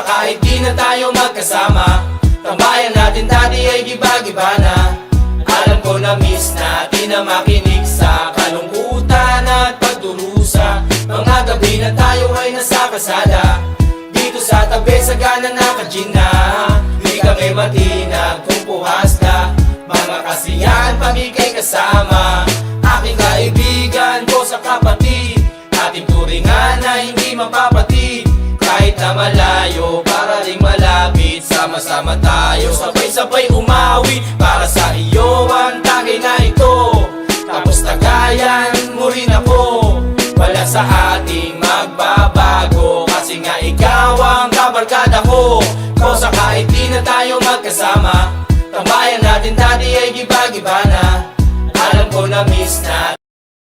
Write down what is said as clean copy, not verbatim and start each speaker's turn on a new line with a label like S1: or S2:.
S1: Kosa kahit di na tayo magkasama, tambayan natin dati ay giba-giba na. Alam ko na miss natin na makinig sa kalungkutan at pagdurusa. Mga gabi na tayo ay nasa kasada, dito sa tabi sa gana naka-gin na. Di kami matinag kung puhas na, mga kasiyahan pamigay kasama. Aking kaibigan ko sa kapatid, ating turingan na hindi mapapatid. Kahit na malayo, para ring malapit, sama-sama tayo, sabay-sabay umawi. Para sa iyo ang tagay na ito, tapos tagayan mo rin ako. Wala sa ating magbabago, kasi nga ikaw ang kabarkada ko. Kosa kahit di na tayo magkasama, tambayan natin dati ay giba-giba na. Alam ko na miss na